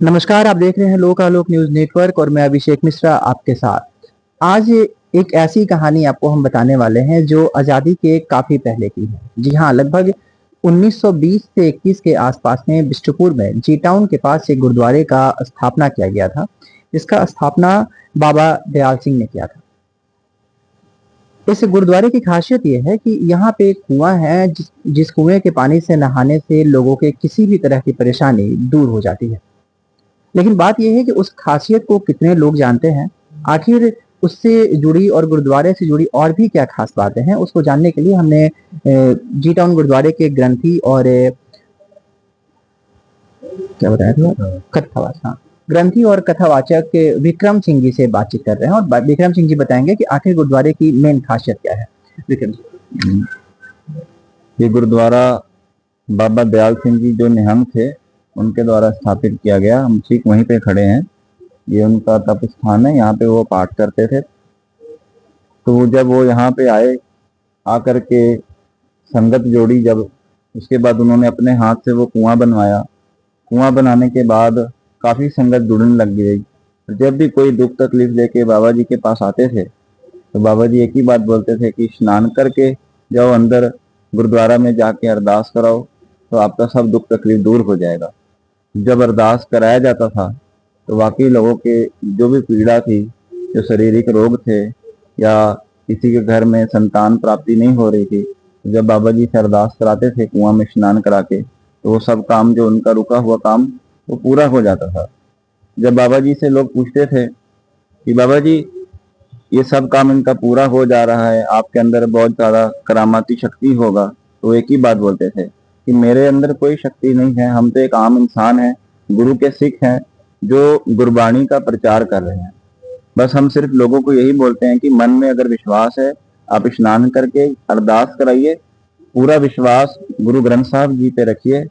नमस्कार, आप देख रहे हैं लोकालोक न्यूज नेटवर्क और मैं अभिषेक मिश्रा आपके साथ। आज एक ऐसी कहानी आपको हम बताने वाले हैं जो आज़ादी के काफ़ी पहले की है। जी हाँ, लगभग 1920 से 21 के आसपास में बिष्टुपुर में जी टाउन के पास एक गुरुद्वारे का स्थापना किया गया था। इसका स्थापना बाबा दयाल सिंह ने किया था। इस गुरुद्वारे की खासियत यह है कि यहाँ पे एक कुआं है जिस कुएं के पानी से नहाने से लोगों के किसी भी तरह की परेशानी दूर हो जाती है। लेकिन बात यह है कि उस खासियत को कितने लोग जानते हैं। आखिर उससे जुड़ी और गुरुद्वारे से जुड़ी और भी क्या खास बातें हैं, उसको जानने के लिए हमने जी टाउन गुरुद्वारे के ग्रंथी और क्या बताया था, कथावाचक, हाँ, ग्रंथी और कथावाचक विक्रम सिंह जी से बातचीत कर रहे हैं और विक्रम सिंह जी बताएंगे कि आखिर गुरुद्वारे की मेन खासियत क्या है। विक्रम जी। ये गुरुद्वारा बाबा दयाल सिंह जी जो निहंग थे उनके द्वारा स्थापित किया गया। हम ठीक वहीं पे खड़े हैं। ये उनका तप स्थान है, यहाँ पे वो पाठ करते थे। तो जब वो यहाँ पे आए, आकर के संगत जोड़ी, जब उसके बाद उन्होंने अपने हाथ से वो कुआं बनवाया। कुआं बनाने के बाद काफी संगत जुड़ने लग गई। जब भी कोई दुख तकलीफ लेके बाबा जी के पास आते थे तो बाबा जी एक ही बात बोलते थे कि स्नान करके जाओ अंदर, गुरुद्वारा में जाके अरदास कराओ तो आपका सब दुख तकलीफ दूर हो जाएगा। जब अरदास कराया जाता था तो वाकई लोगों के जो भी पीड़ा थी, जो शारीरिक रोग थे या किसी के घर में संतान प्राप्ति नहीं हो रही थी, जब बाबा जी से अरदास कराते थे कुआं में स्नान करा के, तो वो सब काम, जो उनका रुका हुआ काम, वो पूरा हो जाता था। जब बाबा जी से लोग पूछते थे कि बाबा जी ये सब काम इनका पूरा हो जा रहा है, आपके अंदर बहुत ज्यादा करामाती शक्ति होगा, तो एक ही बात बोलते थे कि मेरे अंदर कोई शक्ति नहीं है, हम तो एक आम इंसान हैं, गुरु के सिख हैं जो गुरबाणी का प्रचार कर रहे हैं। बस हम सिर्फ लोगों को यही बोलते हैं कि मन में अगर विश्वास है, आप स्नान करके अरदास कराइए, पूरा विश्वास गुरु ग्रंथ साहब जी पे रखिए,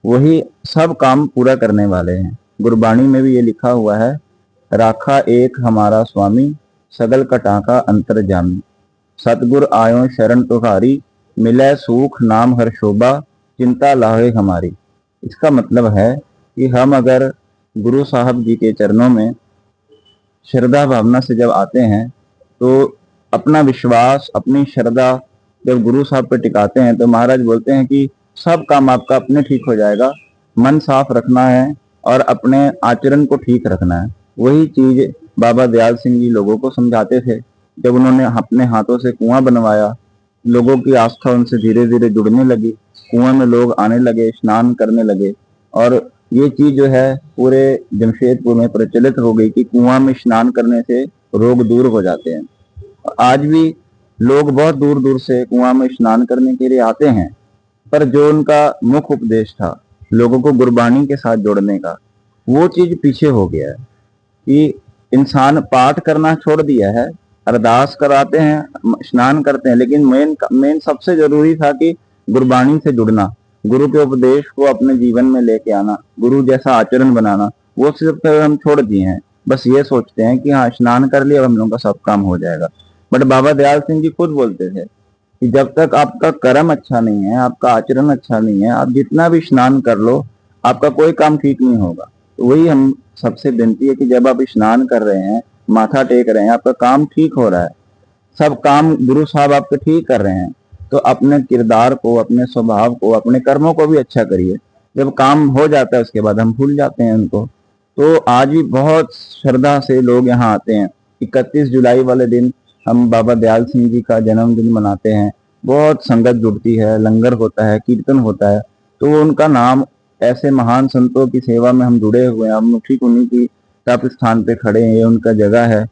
वही सब काम पूरा करने वाले हैं। गुरबाणी में भी ये लिखा हुआ है, राखा एक हमारा स्वामी, सगल कटाका अंतर जामी, सतगुर आयो शरण तुहारी, मिले सूख नाम हर शोभा, चिंता लाहे हमारी। इसका मतलब है कि हम अगर गुरु साहब जी के चरणों में श्रद्धा भावना से जब आते हैं तो अपना विश्वास, अपनी श्रद्धा जब गुरु साहब पे टिकाते हैं तो महाराज बोलते हैं कि सब काम आपका अपने ठीक हो जाएगा। मन साफ रखना है और अपने आचरण को ठीक रखना है। वही चीज बाबा दयाल सिंह जी लोगों को समझाते थे। जब उन्होंने अपने हाथों से कुआं बनवाया, लोगों की आस्था उनसे धीरे धीरे जुड़ने लगी, कुआं में लोग आने लगे, स्नान करने लगे और ये चीज जो है पूरे जमशेदपुर में प्रचलित हो गई कि कुआं में स्नान करने से रोग दूर हो जाते हैं। आज भी लोग बहुत दूर दूर से कुआं में स्नान करने के लिए आते हैं, पर जो उनका मुख्य उपदेश था लोगों को गुरबाणी के साथ जोड़ने का, वो चीज पीछे हो गया है कि इंसान पाठ करना छोड़ दिया है, अरदास कराते हैं, स्नान करते हैं, लेकिन मेन मेन सबसे जरूरी था कि गुरबाणी से जुड़ना, गुरु के उपदेश को अपने जीवन में लेके आना, गुरु जैसा आचरण बनाना, वो सिर्फ हम छोड़ दिए हैं। बस ये सोचते हैं कि हाँ स्नान कर लिया, हम लोगों का सब काम हो जाएगा। बट बाबा दयाल सिंह जी खुद बोलते थे कि जब तक आपका कर्म अच्छा नहीं है, आपका आचरण अच्छा नहीं है, आप जितना भी स्नान कर लो, आपका कोई काम ठीक नहीं होगा। तो वही हम सबसे विनती है कि जब आप स्नान कर रहे हैं, माथा टेक रहे हैं, आपका काम ठीक हो रहा है, सब काम गुरु साहब आपके ठीक कर रहे हैं, तो अपने किरदार को, अपने स्वभाव को, अपने कर्मों को भी अच्छा करिए। जब काम हो जाता है उसके बाद हम भूल जाते हैं उनको। तो आज भी बहुत श्रद्धा से लोग यहाँ आते हैं। 31 जुलाई वाले दिन हम बाबा दयाल सिंह जी का जन्मदिन मनाते हैं। बहुत संगत जुड़ती है, लंगर होता है, कीर्तन होता है। तो उनका नाम, ऐसे महान संतों की सेवा में हम जुड़े हुए हैं, हम ठीक उन्हीं की तप स्थान पे खड़े हैं, ये उनका जगह है।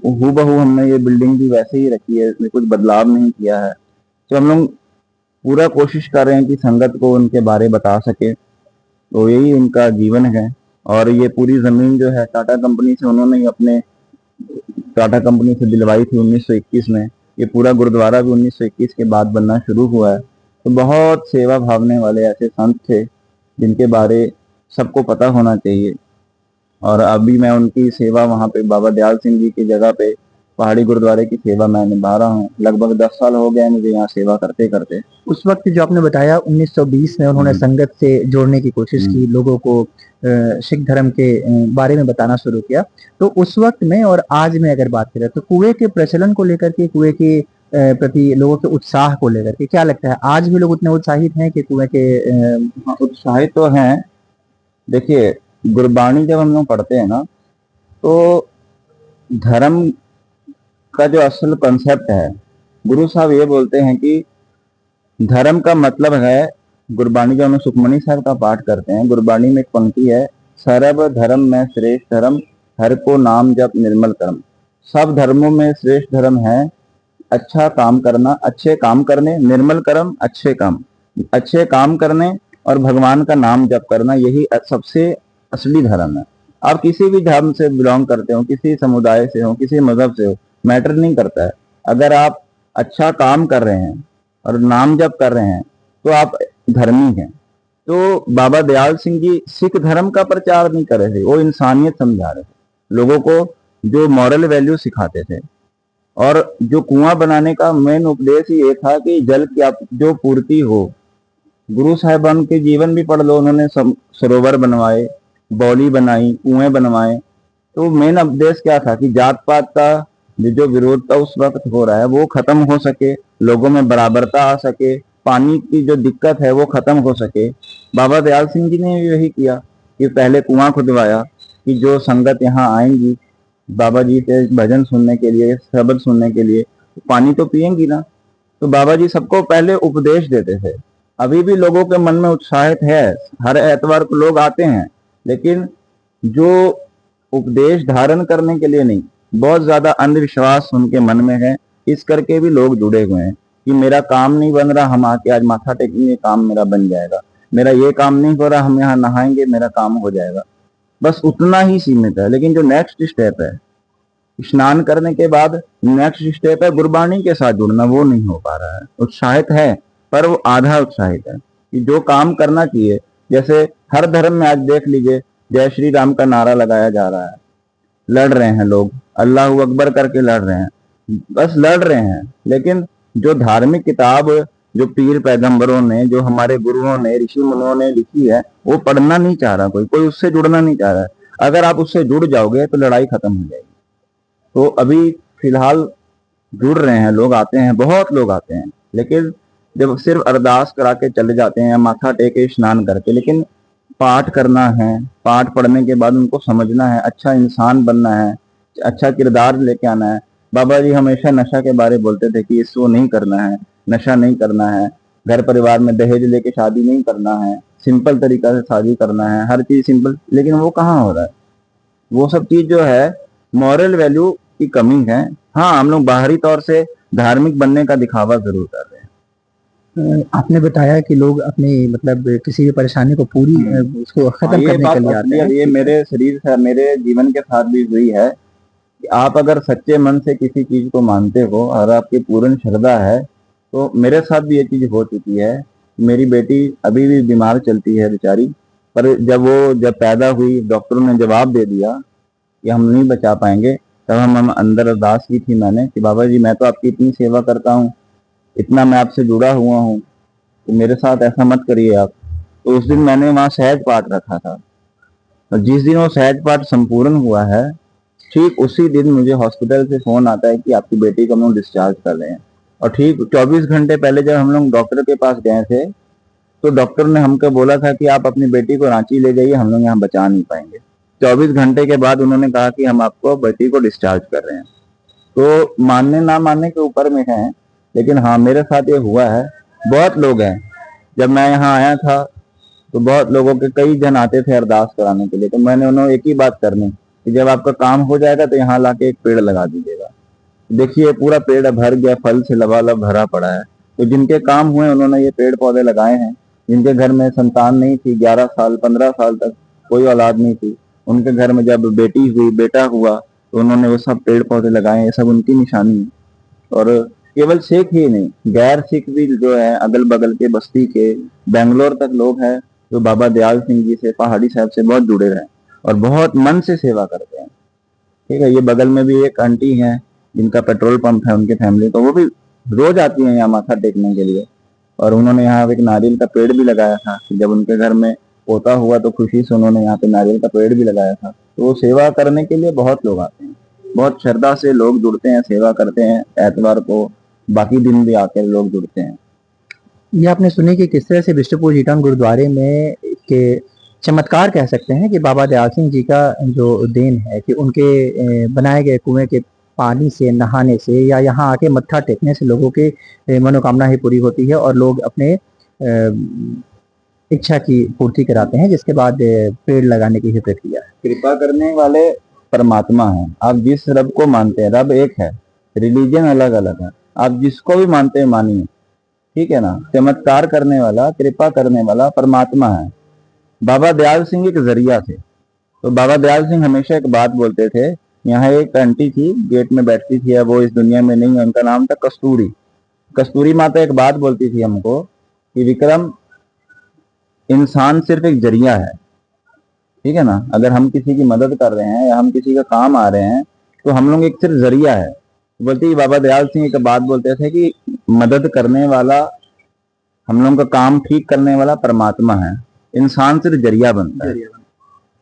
हूबहू हमने ये बिल्डिंग भी वैसे ही रखी है, इसमें कुछ बदलाव नहीं किया है। तो हम लोग पूरा कोशिश कर रहे हैं कि संगत को उनके बारे बता सके, तो यही उनका जीवन है। और ये पूरी जमीन जो है टाटा कंपनी से उन्होंने ही अपने टाटा कंपनी से दिलवाई थी 1921 में। ये पूरा गुरुद्वारा भी 1921 के बाद बनना शुरू हुआ है। तो बहुत सेवा भावने वाले ऐसे संत थे जिनके बारे सबको पता होना चाहिए। और अभी मैं उनकी सेवा वहाँ पे बाबा दयाल सिंह जी की जगह पे पहाड़ी गुरुद्वारे की सेवा मैं निभा रहा हूँ। लगभग 10 साल हो गए मुझे यहाँ सेवा करते करते। उस वक्त जो आपने बताया 1920 में उन्होंने संगत से जोड़ने की कोशिश की, लोगों को सिख धर्म के बारे में बताना शुरू किया, तो उस वक्त में और आज में अगर बात करें तो कुएं के प्रचलन को लेकर के, कुएं के प्रति लोगों के उत्साह को लेकर के क्या लगता है, आज भी लोग उतने उत्साहित हैं कि कुएं के हाँ, उत्साहित तो हैं। देखिए, गुरबाणी जब हम लोग पढ़ते हैं ना, तो धर्म का जो असल कंसेप्ट है, गुरु साहब ये बोलते हैं कि धर्म का मतलब है, गुरबाणी जो हम सुखमनी साहब का पाठ करते हैं, गुरबाणी में एक पंक्ति है, सर्व धर्म में श्रेष्ठ धर्म, हर को नाम जप निर्मल कर्म। सब धर्मों में श्रेष्ठ धर्म है अच्छा काम करना, अच्छे काम करने, निर्मल कर्म, अच्छे काम करने और भगवान का नाम जप करना, यही सबसे असली धर्म है। आप किसी भी धर्म से बिलोंग करते हो, किसी समुदाय से हो, किसी मजहब से हो, मैटर नहीं करता है। अगर आप अच्छा काम कर रहे हैं और नाम जप कर रहे हैं तो आप धर्मी हैं। तो बाबा दयाल सिंह जी सिख धर्म का प्रचार नहीं कर रहे थे, वो इंसानियत समझा रहे थे लोगों को, जो मॉरल वैल्यू सिखाते थे। और जो कुआं बनाने का मेन उपदेश ही ये था कि जल की आप जो पूर्ति हो। गुरु साहिबान के जीवन भी पढ़ लो, उन्होंने सरोवर बनवाए, बौली बनाई, कुएं बनवाए। तो मेन उपदेश क्या था कि जात पात का जो विरोध का उस वक्त हो रहा है वो खत्म हो सके, लोगों में बराबरता आ सके, पानी की जो दिक्कत है वो खत्म हो सके। बाबा दयाल सिंह जी ने यही किया कि पहले कुआं खुदवाया कि जो संगत यहाँ आएंगी बाबा जी से भजन सुनने के लिए, शब्द सुनने के लिए, पानी तो पिएंगी ना। तो बाबा जी सबको पहले उपदेश देते थे। अभी भी लोगों के मन में उत्साहित है, हर एतवार को लोग आते हैं, लेकिन जो उपदेश धारण करने के लिए नहीं, बहुत ज्यादा अंधविश्वास उनके मन में है। इस करके भी लोग जुड़े हुए हैं कि मेरा काम नहीं बन रहा, हम आके आज माथा टेकेंगे, काम मेरा बन जाएगा। मेरा ये काम नहीं हो रहा, हम यहाँ नहाएंगे, मेरा काम हो जाएगा। बस उतना ही सीमित है। लेकिन जो नेक्स्ट स्टेप है, स्नान करने के बाद नेक्स्ट स्टेप है गुरबाणी के साथ जुड़ना, वो नहीं हो पा रहा है। उत्साहित है पर वो आधा उत्साहित है कि जो काम करना चाहिए। जैसे हर धर्म में आज देख लीजिए, जय श्री राम का नारा लगाया जा रहा है, लड़ रहे हैं लोग, अल्लाह अकबर करके लड़ रहे हैं, बस लड़ रहे हैं। लेकिन जो धार्मिक किताब जो पीर पैगंबरों ने, जो हमारे गुरुओं ने, ऋषि मुनियों ने लिखी है, वो पढ़ना नहीं चाह रहा, कोई उससे जुड़ना नहीं चाह रहा है। अगर आप उससे जुड़ जाओगे तो लड़ाई खत्म हो जाएगी। तो अभी फिलहाल जुड़ रहे हैं लोग, आते हैं, बहुत लोग आते हैं, लेकिन जब सिर्फ अरदास करा के चले जाते हैं, माथा टेके स्नान करके, लेकिन पाठ करना है, पाठ पढ़ने के बाद उनको समझना है, अच्छा इंसान बनना है, अच्छा किरदार लेके आना है। बाबा जी हमेशा नशा के बारे बोलते थे कि इसको नहीं करना है, नशा नहीं करना है, घर परिवार में दहेज लेके शादी नहीं करना है, सिंपल तरीका से शादी करना है, हर चीज सिंपल। लेकिन वो कहाँ हो रहा है? वो सब चीज जो है मॉरल वैल्यू की कमी है। हाँ, हम लोग बाहरी तौर से धार्मिक बनने का दिखावा जरूर कर रहे हैं। आपने बताया कि लोग अपनी मतलब किसी भी परेशानी को पूरी उसको खत्म ये करने बात के लिए आते हैं। ये मेरे शरीर से, मेरे जीवन के साथ भी हुई है कि आप अगर सच्चे मन से किसी चीज को मानते हो और आपकी पूर्ण श्रद्धा है, तो मेरे साथ भी ये चीज हो चुकी है। मेरी बेटी अभी भी बीमार चलती है बेचारी, पर जब पैदा हुई, डॉक्टरों ने जवाब दे दिया कि हम नहीं बचा पाएंगे, तब हम अंदर अरदास की थी मैंने कि बाबा जी मैं तो आपकी इतनी सेवा करता हूँ, इतना मैं आपसे जुड़ा हुआ हूँ, तो मेरे साथ ऐसा मत करिए आप। तो उस दिन मैंने वहाँ सहज पाठ रखा था, और जिस दिन वो सहज पाठ संपूर्ण हुआ है, ठीक उसी दिन मुझे हॉस्पिटल से फोन आता है कि आपकी बेटी को हम लोग डिस्चार्ज कर रहे हैं। और ठीक 24 घंटे पहले जब हम लोग डॉक्टर के पास गए थे, तो डॉक्टर ने हमको बोला था कि आप अपनी बेटी को रांची ले जाइए, हम लोग यहाँ बचा नहीं पाएंगे। 24 घंटे के बाद उन्होंने कहा कि हम आपको बेटी को डिस्चार्ज कर रहे हैं। तो मानने ना मानने के ऊपर में है, लेकिन हाँ मेरे साथ ये हुआ है। बहुत लोग हैं, जब मैं यहाँ आया था तो बहुत लोगों के कई जन आते थे अरदास कराने के लिए, तो मैंने उन्हें एक ही बात करनी कि जब आपका काम हो जाएगा तो यहाँ लाके एक पेड़ लगा दीजिएगा। देखिए पूरा पेड़ भर गया, फल से लबालब भरा पड़ा है। तो जिनके काम हुए उन्होंने ये पेड़ पौधे लगाए हैं। जिनके घर में संतान नहीं थी, 11 साल 15 साल तक कोई औलाद नहीं थी, उनके घर में जब बेटी हुई, बेटा हुआ, तो उन्होंने वो सब पेड़ पौधे लगाए। ये सब उनकी निशानी है। और केवल सिख ही नहीं, गैर सिख भी जो है, अगल बगल के बस्ती के, बेंगलोर तक लोग हैं जो बाबा दयाल सिंह जी से, पहाड़ी साहब से बहुत जुड़े हैं और बहुत मन से सेवा करते हैं। ठीक है, ये बगल में भी एक आंटी है जिनका पेट्रोल पंप है उनके फैमिली, तो वो भी रोज आती हैं यहाँ माथा टेकने के लिए। और उन्होंने यहाँ एक नारियल का पेड़ भी लगाया था कि जब उनके घर में पोता हुआ तो खुशी से उन्होंने यहाँ पे नारियल का पेड़ भी लगाया था। तो वो सेवा करने के लिए बहुत लोग आते हैं, बहुत श्रद्धा से लोग जुड़ते हैं, सेवा करते हैं एतवार को, बाकी दिन भी आकर लोग जुड़ते हैं। ये आपने सुनी कि किस तरह से बिष्टुपुर जीटन गुरुद्वारे में के चमत्कार कह सकते हैं कि बाबा दयाल सिंह जी का जो देन है कि उनके बनाए गए कुएं के पानी से नहाने से या यहाँ आके मत्था टेकने से लोगों के मनोकामना ही पूरी होती है और लोग अपने इच्छा की पूर्ति कराते हैं, जिसके बाद पेड़ लगाने की ही प्रक्रिया है। कृपा करने वाले परमात्मा है। आप जिस रब को मानते हैं, रब एक है, रिलीजन अलग अलग है, आप जिसको भी मानते हैं मानिए, ठीक है ना। चमत्कार करने वाला, कृपा करने वाला परमात्मा है। बाबा दयाल सिंह एक जरिया थे। तो बाबा दयाल सिंह हमेशा एक बात बोलते थे। यहाँ एक आंटी थी, गेट में बैठती थी, वो इस दुनिया में नहीं है, उनका नाम था कस्तूरी। कस्तूरी माता एक बात बोलती थी हमको कि विक्रम, इंसान सिर्फ एक जरिया है, ठीक है ना। अगर हम किसी की मदद कर रहे हैं या हम किसी का काम आ रहे हैं तो हम लोग एक सिर्फ जरिया है। बोलती है बाबा दयाल सिंह एक बात बोलते थे कि मदद करने वाला, हम लोगों का काम ठीक करने वाला परमात्मा है, इंसान सिर्फ जरिया बनता है।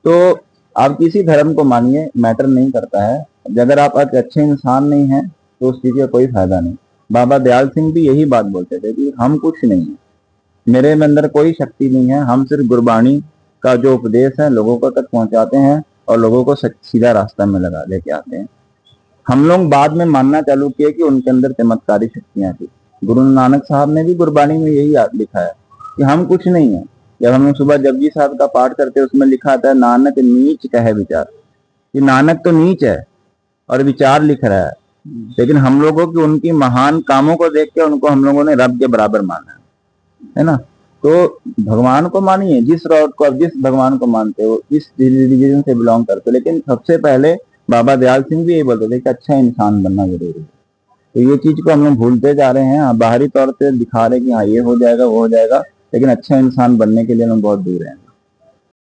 तो आप किसी धर्म को मानिए, मैटर नहीं करता है। अगर आप एक अच्छे इंसान नहीं हैं तो उस चीज का कोई फायदा नहीं। बाबा दयाल सिंह भी यही बात बोलते थे कि हम कुछ नहीं है, मेरे में अंदर कोई शक्ति नहीं है, हम सिर्फ गुरबाणी का जो उपदेश है लोगों को तक पहुंचाते हैं और लोगों को सीधा रास्ता में लगा लेके आते हैं। हम लोग बाद में मानना चालू किए कि उनके अंदर चमत्कारी शक्तियां थी। गुरु नानक साहब ने भी गुरबाणी में यही लिखा है कि हम कुछ नहीं है। जब हम लोग सुबह जपजी साहब का पाठ करते हैं उसमें लिखा आता है नानक नीच कहे विचार, कि नानक तो नीच है और विचार लिख रहा है, लेकिन हम लोगों की उनकी महान कामों को देख के उनको हम लोगों ने रब के बराबर माना है ना। तो भगवान को मानिए, जिस रॉड को, अब जिस भगवान को मानते हो, इस रिलीजन से बिलोंग करते हो, लेकिन सबसे पहले बाबा दयाल सिंह भी यही बोलते थे कि अच्छा इंसान बनना जरूरी है। तो ये चीज को हम लोग भूलते जा रहे हैं। बाहरी तौर पे दिखा रहे हैं कि हाँ ये हो जाएगा वो हो जाएगा, लेकिन अच्छा इंसान बनने के लिए हम बहुत दूर हैं।